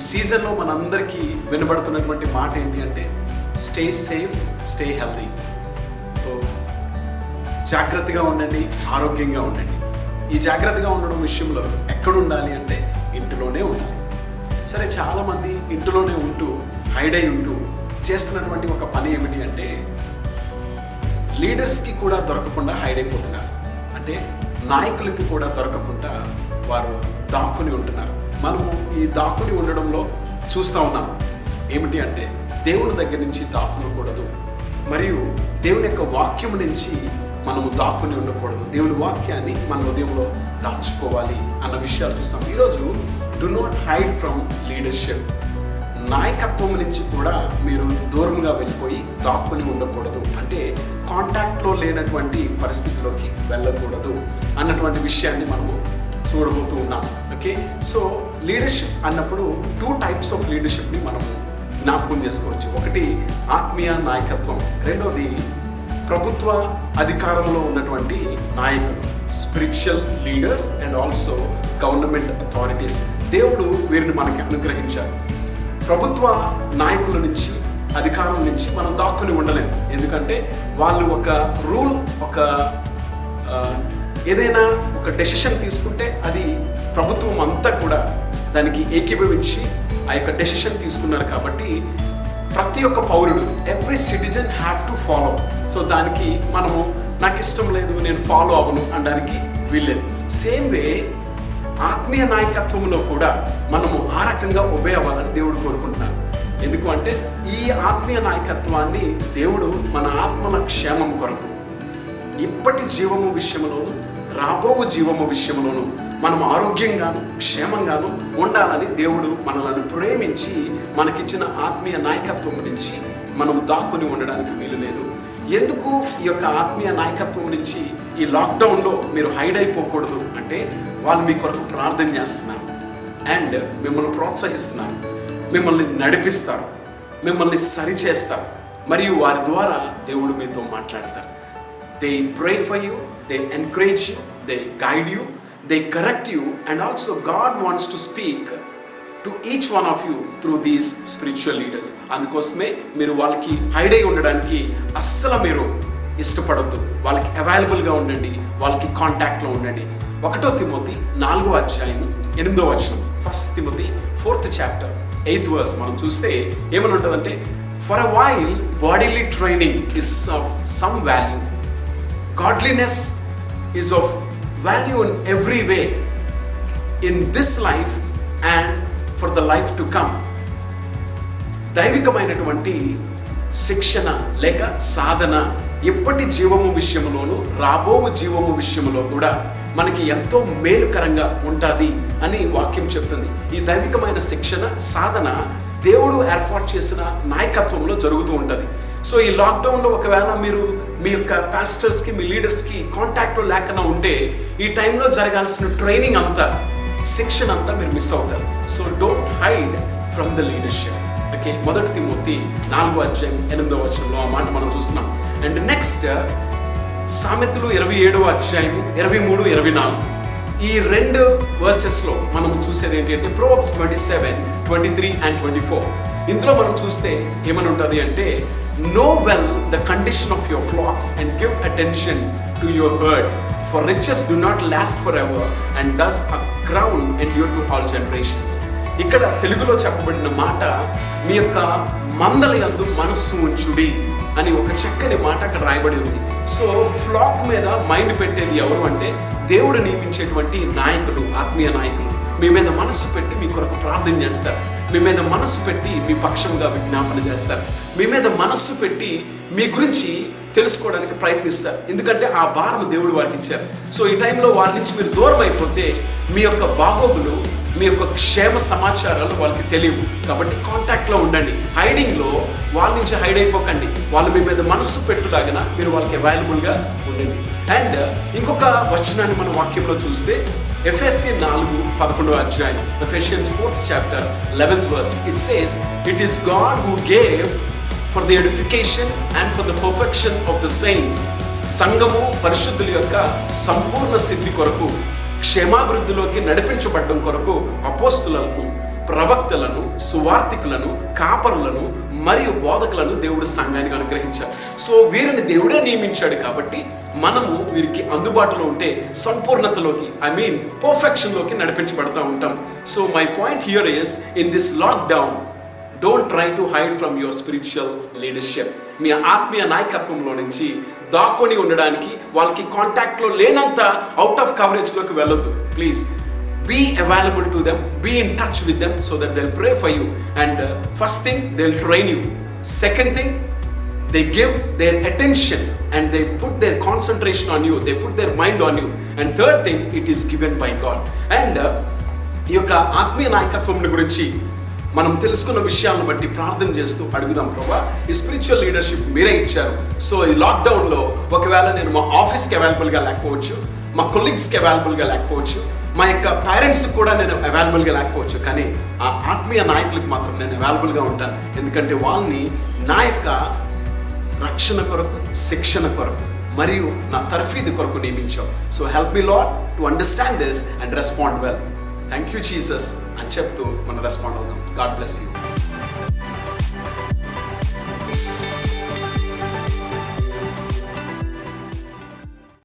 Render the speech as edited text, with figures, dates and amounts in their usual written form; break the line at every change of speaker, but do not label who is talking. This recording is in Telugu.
సీజన్లో మనందరికీ వినబడుతున్నటువంటి మాట ఏంటి అంటే stay safe, stay healthy. So జాగ్రత్తగా ఉండండి, ఆరోగ్యంగా ఉండండి. ఈ జాగ్రత్తగా ఉండడం విషయంలో ఎక్కడ ఉండాలి అంటే ఇంటిలోనే ఉండాలి. సరే, చాలామంది ఇంటిలోనే ఉంటూ హైడ్ అయి ఉంటూ చేస్తున్నటువంటి ఒక పని ఏమిటి అంటే లీడర్స్కి కూడా దొరకకుండా హైడ్ అయిపోతున్నారు. అంటే నాయకులకి కూడా దొరకకుండా వారు దాక్కుని ఉంటున్నారు. మనము ఈ దాక్కుని ఉండడంలో చూస్తూ ఉన్నాం. ఏమిటి అంటే దేవుని దగ్గర నుంచి దాక్కునకూడదు, మరియు దేవుని యొక్క వాక్యం నుంచి మనము దాక్కుని ఉండకూడదు. దేవుని వాక్యాన్ని మన హృదయంలో దాచుకోవాలి అన్న విషయాలు చూస్తాం. ఈరోజు do not hide from leadership. నాయకత్వం నుంచి కూడా మీరు దూరంగా వెళ్ళిపోయి దాక్కుని ఉండకూడదు. అంటే కాంటాక్ట్లో లేనటువంటి పరిస్థితిలోకి వెళ్ళకూడదు అన్నటువంటి విషయాన్ని మనము చూడబోతూ ఉన్నాం. ఓకే, సో లీడర్షిప్ అన్నప్పుడు 2 types ఆఫ్ లీడర్షిప్ని మనము జ్ఞాపకం చేసుకోవచ్చు. ఒకటి ఆత్మీయ నాయకత్వం, రెండోది ప్రభుత్వ అధికారంలో ఉన్నటువంటి నాయకులు, spiritual leaders and also government authorities. దేవుడు వీరిని మనకి అనుగ్రహించారు. ప్రభుత్వ నాయకుల నుంచి, అధికారుల నుంచి మనం దాక్కుని ఉండలేం. ఎందుకంటే వాళ్ళు ఒక రూల్, ఏదైనా ఒక డెసిషన్ తీసుకుంటే అది ప్రభుత్వం అంతా కూడా దానికి ఏకీభవించి ఆ యొక్క డెసిషన్ తీసుకున్నారు. కాబట్టి ప్రతి ఒక్క పౌరుడు, every citizen have to follow. So దానికి మనము నాకు ఇష్టం లేదు, నేను ఫాలో అవ్వను అనడానికి వీల్లేదు. సేమ్ వే ఆత్మీయ నాయకత్వంలో కూడా మనము ఆ రకంగా ఒబే అవ్వాలని దేవుడు కోరుకుంటున్నాడు. ఎందుకు అంటే ఈ ఆత్మీయ నాయకత్వాన్ని దేవుడు మన ఆత్మల క్షేమం కొరకు, ఇప్పటి జీవము విషయంలోను రాబో జీవము విషయంలోను మనం ఆరోగ్యంగాను క్షేమంగాను ఉండాలని దేవుడు మనల్ని ప్రేమించి మనకిచ్చిన ఆత్మీయ నాయకత్వం నుంచి మనం దాక్కుని ఉండడానికి వీలు లేదు. ఎందుకు ఈ యొక్క ఆత్మీయ నాయకత్వం నుంచి ఈ లాక్డౌన్లో మీరు హైడ్ అయిపోకూడదు అంటే వాళ్ళు మీ కొరకు ప్రార్థన చేస్తున్నారు అండ్ మిమ్మల్ని ప్రోత్సహిస్తున్నారు, మిమ్మల్ని నడిపిస్తారు, మిమ్మల్ని సరిచేస్తారు, మరియు వారి ద్వారా దేవుడు మీతో మాట్లాడతారు. They pray for you, they encourage you, they guide you, they correct you, and also God wants to speak to each one of you through these spiritual leaders. అందుకోసమే మీరు వాళ్ళకి హైడ్ అయి ఉండడానికి అస్సలు మీరు ఇష్టపడద్దు. వాళ్ళకి అవైలబుల్గా ఉండండి, వాళ్ళకి కాంటాక్ట్లో ఉండండి. 1 Timothy 4:8 1 Timothy 4th chapter 8th verse మనం చూస్తే ఏమని ఉంటుందంటే for a while bodily training is of some value, godliness is of value in every way in this life and for the life to come. దైవికమైనటువంటి శిక్షణ లేక సాధన ఎప్పటి జీవము విషయంలోనూ రాబో జీవము విషయంలో కూడా మనకి ఎంతో మేలుకరంగా ఉంటుంది అని వాక్యం చెప్తుంది. ఈ దైవికమైన శిక్షణ సాధన దేవుడు ఏర్పాటు చేసిన నాయకత్వంలో జరుగుతూ ఉంటుంది. సో ఈ లాక్డౌన్లో ఒకవేళ మీరు మీ యొక్క పాస్టర్స్కి, మీ లీడర్స్కి కాంటాక్ట్లో లేకుండా ఉంటే ఈ టైంలో జరగాల్సిన ట్రైనింగ్ అంతా, శిక్షణ అంతా మీరు మిస్ అవుతారు. So don't hide from the leadership. Okay, 1 Timothy 4:8 ఆ మాట మనం చూస్తున్నాం. అండ్ నెక్స్ట్ సామెతలు 27:23-24 ఈ 2 వర్సెస్లో మనం చూసేది ఏంటి అంటే Proverbs 27:23 and 24. ఇందులో మనం చూస్తే ఏమని ఉంటుంది అంటే know well the condition of your flocks and give attention to your herds, for riches do not last forever and thus a crown endure to all generations. ఇక్కడ తెలుగులో చెప్పబడిన మాట మీ యొక్క మందల యందు మనస్సు ఉంచుడి అని ఒక చక్కని మాట అక్కడ రాయబడి ఉంది. సో ఫ్లాక్ మీద మైండ్ పెట్టేది ఎవరు అంటే దేవుడు నియమించేటువంటి నాయకులు, ఆత్మీయ నాయకులు. మీ మీద మనస్సు పెట్టి మీ కొరకు ప్రార్థన చేస్తారు, మీ మీద మనస్సు పెట్టి మీ పక్షంగా విజ్ఞాపన చేస్తారు, మీ మీద మనస్సు పెట్టి మీ గురించి తెలుసుకోవడానికి ప్రయత్నిస్తారు. ఎందుకంటే ఆ భారం దేవుడు వారికి ఇచ్చారు. సో ఈ టైంలో వారి నుంచి మీరు దూరం అయిపోతే మీ యొక్క బాగోగులు, మీ యొక్క క్షేమ సమాచారాలు వాళ్ళకి తెలియవు. కాబట్టి కాంటాక్ట్లో ఉండండి. హైడింగ్లో వాళ్ళ నుంచి హైడ్ అయిపోకండి. వాళ్ళు మీ మీద మనస్సు పెట్టులాగిన మీరు వాళ్ళకి అవైలబుల్గా ఉండండి. అండ్ ఇంకొక వచనాన్ని మన వాక్యంలో చూస్తే ఎఫెసీ 4:11 Ephesians 4th chapter 11th verse. It says, "It is God who gave for the edification and for the perfection of the saints." సంఘము పరిశుద్ధుల యొక్క సంపూర్ణ సిద్ధి కొరకు, క్షేమాభివృద్ధిలోకి నడిపించబడడం కొరకు అపోస్తులను ప్రవక్తలను, సువార్థికులను, కాపరులను మరియు బోధకులను దేవుడు సంఘానికి అనుగ్రహించాడు. సో వీరిని దేవుడే నియమించాడు కాబట్టి మనము వీరికి అందుబాటులో ఉంటే సంపూర్ణతలోకి, పర్ఫెక్షన్లోకి నడిపించబడతా ఉంటాం. So my point here is, in this lockdown don't try to hide from your spiritual leadership. మీ ఆత్మీయ నాయకత్వంలో నుంచి దాక్కొని ఉండడానికి, వాళ్ళకి కాంటాక్ట్లో లేనంత అవుట్ ఆఫ్ కవరేజ్లోకి వెళ్ళొద్దు. Please be available to them, be in touch with them so that they'll pray for you. And first thing, they'll train you. Second thing, they give their attention and they put their concentration on you, they put their mind on you. And third thing, it is given by God. And ఈ యొక్క ఆత్మీయ నాయకత్వం గురించి మనం తెలుసుకున్న విషయాలను బట్టి ప్రార్థన చేస్తూ అడుగుదాం. ప్రభా, ఈ స్పిరిచువల్ లీడర్షిప్ మీరే ఇచ్చారు. సో ఈ లాక్డౌన్లో ఒకవేళ నేను మా ఆఫీస్కి అవైలబుల్గా లేకపోవచ్చు, మా కొలీగ్స్కి అవైలబుల్గా లేకపోవచ్చు, మా యొక్క పేరెంట్స్కి కూడా నేను అవైలబుల్గా లేకపోవచ్చు, కానీ ఆ ఆత్మీయ నాయకులకి మాత్రం నేను అవైలబుల్గా ఉంటాను. ఎందుకంటే వాళ్ళని నా యొక్క రక్షణ కొరకు, శిక్షణ కొరకు మరియు నా తర్ఫీదు కొరకు నియమించావు. So help me Lord to understand this and respond well. Thank you Jesus అని చెప్తూ మనం రెస్పాండ్ అవుతాం. God bless you.